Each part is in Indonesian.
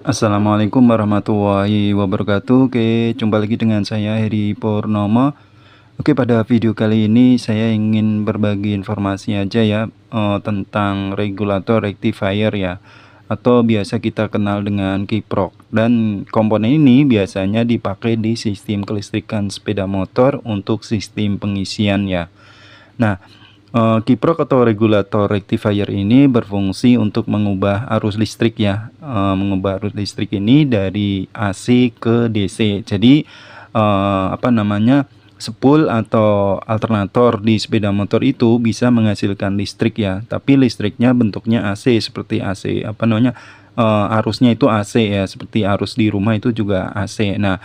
Assalamualaikum warahmatullahi wabarakatuh. Oke, jumpa lagi dengan saya Heri Purnomo. Oke, pada video kali ini saya ingin berbagi informasi aja ya tentang regulator rectifier ya, atau biasa kita kenal dengan kiprok. Dan komponen ini biasanya dipakai di sistem kelistrikan sepeda motor untuk sistem pengisian ya. Nah, kiprok atau regulator rectifier ini berfungsi untuk mengubah arus listrik ya, mengubah arus listrik ini dari AC ke DC. Jadi spool atau alternator di sepeda motor itu bisa menghasilkan listrik ya, tapi listriknya bentuknya AC seperti AC arusnya itu AC ya, seperti arus di rumah itu juga AC. Nah,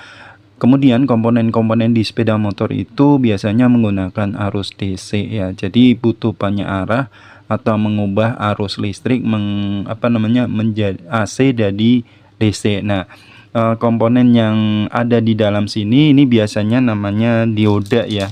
kemudian komponen-komponen di sepeda motor itu biasanya menggunakan arus DC ya. Jadi butuh banyak arah atau mengubah arus listrik menjadi AC dari DC. Nah, komponen yang ada di dalam sini ini biasanya namanya dioda ya.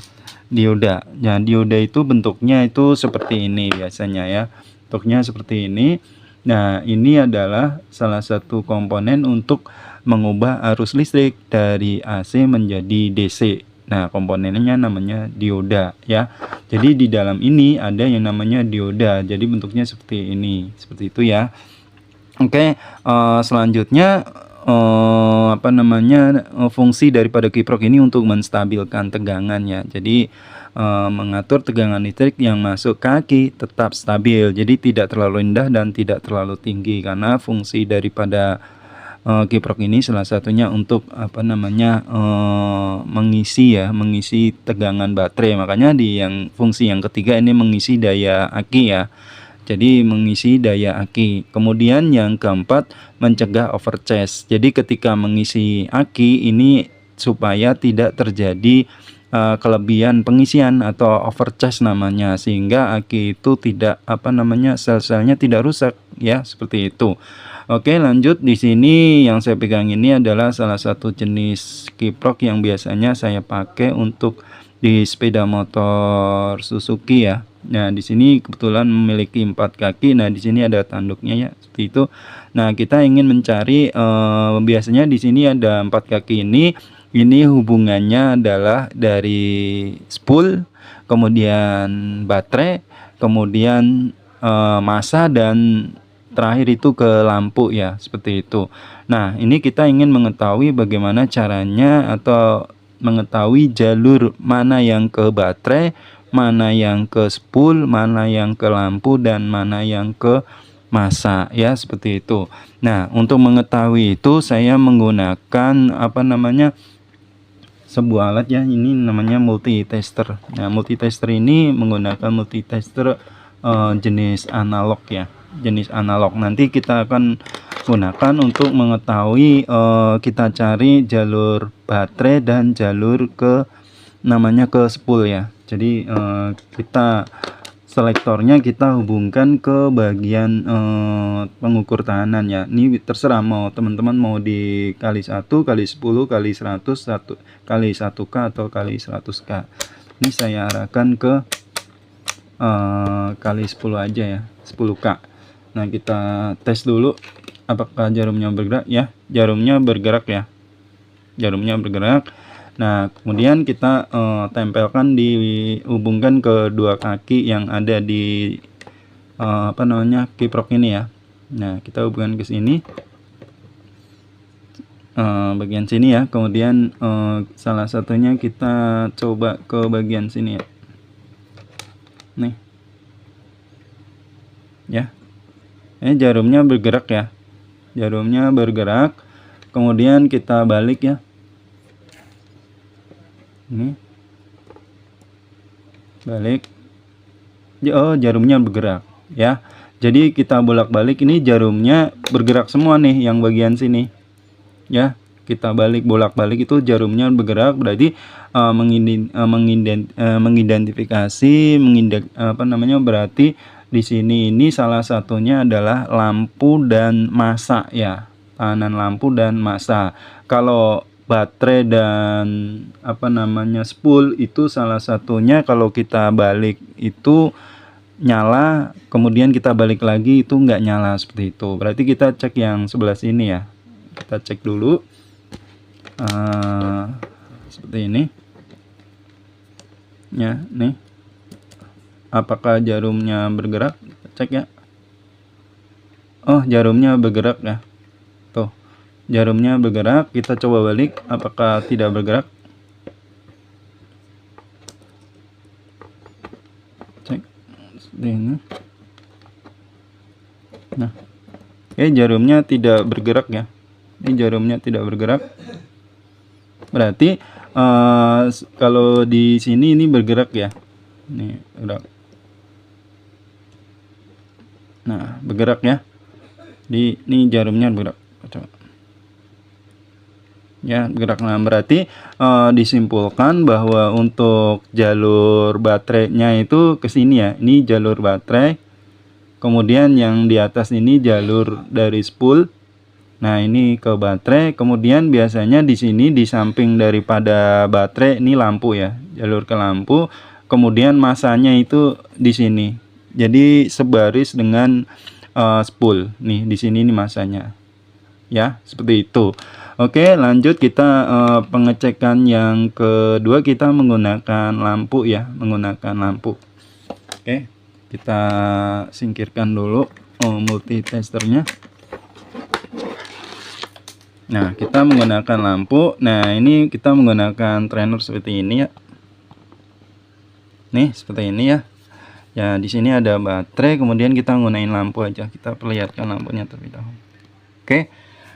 Dioda. Nah, dioda itu bentuknya itu seperti ini biasanya ya. Bentuknya seperti ini. Nah, ini adalah salah satu komponen untuk mengubah arus listrik dari AC menjadi DC. Nah, komponennya namanya dioda ya. Jadi di dalam ini ada yang namanya dioda. Jadi bentuknya seperti ini, seperti itu ya. Oke, selanjutnya fungsi daripada kiprok ini untuk menstabilkan tegangan ya. Jadi mengatur tegangan listrik yang masuk kaki tetap stabil, jadi tidak terlalu rendah dan tidak terlalu tinggi, karena fungsi daripada kiprok ini salah satunya untuk mengisi tegangan baterai. Makanya di fungsi yang ketiga ini mengisi daya aki ya. Jadi mengisi daya aki. Kemudian yang keempat, mencegah overcharge. Jadi ketika mengisi aki ini supaya tidak terjadi kelebihan pengisian atau overcharge namanya, sehingga aki itu tidak sel-selnya tidak rusak ya, seperti itu. Oke, lanjut. Di sini yang saya pegang ini adalah salah satu jenis kiprok yang biasanya saya pakai untuk di sepeda motor Suzuki ya. Nah, di sini kebetulan memiliki 4 kaki. Nah, di sini ada tanduknya ya, seperti itu. Nah, kita ingin mencari biasanya di sini ada 4 kaki ini. Ini hubungannya adalah dari spool, kemudian baterai, kemudian massa, dan terakhir itu ke lampu ya, seperti itu. Nah, ini kita ingin mengetahui bagaimana caranya atau mengetahui jalur mana yang ke baterai, mana yang ke spool, mana yang ke lampu, dan mana yang ke massa ya, seperti itu. Nah, untuk mengetahui itu saya menggunakan sebuah alat ya, ini namanya multitester. Nah, multitester ini menggunakan multitester jenis analog ya, jenis analog. Nanti kita akan gunakan untuk mengetahui kita cari jalur baterai dan jalur ke spool ya. Jadi kita selektornya kita hubungkan ke bagian pengukur tahanan ya. Ini terserah mau teman-teman mau di kali 1, kali 10, kali 100, kali 1K atau kali 100K. Ini saya arahkan ke kali 10 aja ya, 10K. Nah, kita tes dulu apakah jarumnya bergerak ya. Jarumnya bergerak ya, jarumnya bergerak. Nah, kemudian kita tempelkan, dihubungkan ke dua kaki yang ada di kiprok ini ya. Nah, kita hubungkan ke sini, bagian sini ya. Kemudian salah satunya kita coba ke bagian sini ya. Nih ya, jarumnya bergerak ya, jarumnya bergerak. Kemudian kita balik ya, ini balik. Oh, jarumnya bergerak ya. Jadi kita bolak-balik, ini jarumnya bergerak semua nih yang bagian sini ya. Kita balik bolak-balik itu jarumnya bergerak, berarti berarti di sini ini salah satunya adalah lampu dan massa ya, tahanan lampu dan massa. Kalau baterai dan spool itu salah satunya kalau kita balik itu nyala, kemudian kita balik lagi itu nggak nyala, seperti itu. Berarti kita cek yang sebelah sini ya. kita cek dulu. Seperti ini ya, nih apakah jarumnya bergerak, kita cek ya. Oh, jarumnya bergerak ya, tuh jarumnya bergerak. Kita coba balik, apakah tidak bergerak, cek seperti ini. Nah, jarumnya tidak bergerak ya, ini jarumnya tidak bergerak. Berarti kalau di sini ini bergerak ya, nih gerak. Nah, bergerak ya, ini jarumnya bergerak. Coba ya, bergerak. Nah, berarti disimpulkan bahwa untuk jalur baterainya itu ke sini ya, ini jalur baterai. Kemudian yang di atas ini jalur dari spool. Nah, ini ke baterai. Kemudian biasanya di sini di samping daripada baterai ini lampu ya, jalur ke lampu. Kemudian masanya itu di sini. Jadi sebaris dengan spool. Nih di sini ini masanya. Ya, seperti itu. Oke, lanjut kita pengecekan yang kedua, kita menggunakan lampu ya, menggunakan lampu. Oke. Kita singkirkan dulu multitesternya. Nah, kita menggunakan lampu. Nah, ini kita menggunakan trainer seperti ini ya. Nih, seperti ini ya. Ya, di sini ada baterai, kemudian kita menggunakan lampu aja. Kita perlihatkan lampunya terlebih dahulu. Oke.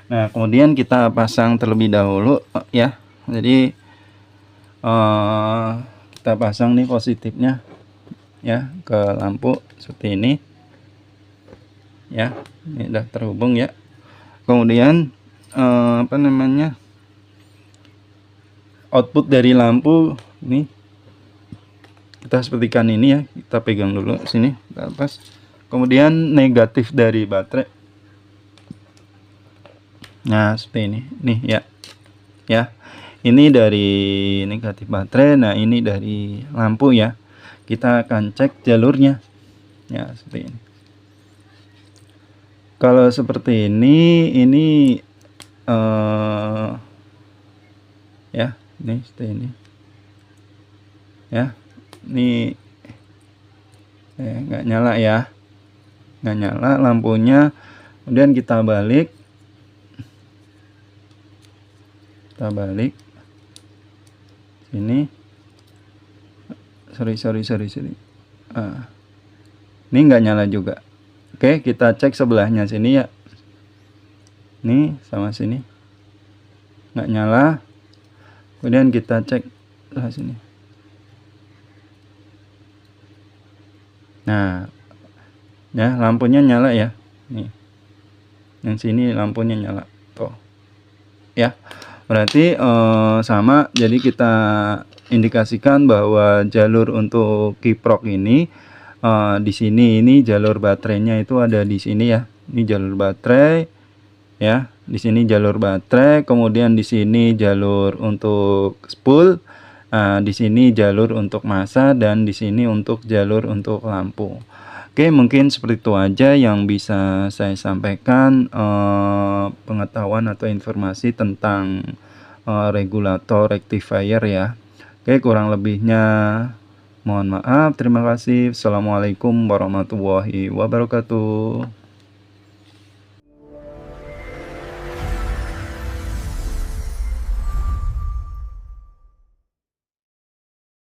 Nah, kemudian kita pasang terlebih dahulu ya. Jadi kita pasang nih positifnya ya ke lampu seperti ini ya. Ini udah terhubung ya. Kemudian apa namanya, output dari lampu ini kita sepertikan ini ya, kita pegang dulu sini, kita lepas. Kemudian negatif dari baterai. Nah, seperti ini nih ya. Ya. Ini dari negatif baterai, nah ini dari lampu ya. Kita akan cek jalurnya. Ya, seperti ini. Kalau seperti ini ya, ini seperti ini. Ya. Ini nggak nyala ya. Nggak nyala lampunya. Kemudian kita balik. Kita balik. Sini. Sorry. Ini nggak nyala juga. Oke, kita cek sebelahnya sini ya. Nih sama sini nggak nyala. Kemudian kita cek sebelah sini. Nah, ya lampunya nyala ya. Nih, yang sini lampunya nyala. Tuh, ya. Berarti sama. Jadi kita indikasikan bahwa jalur untuk kiprok ini di sini, ini jalur baterainya itu ada di sini ya. Ini jalur baterai ya. Di sini jalur baterai, kemudian di sini jalur untuk spool. Di sini jalur untuk massa, dan di sini untuk jalur untuk lampu. Oke, mungkin seperti itu aja yang bisa saya sampaikan, pengetahuan atau informasi tentang regulator rectifier ya. Oke, kurang lebihnya mohon maaf. Terima kasih. Assalamualaikum warahmatullahi wabarakatuh.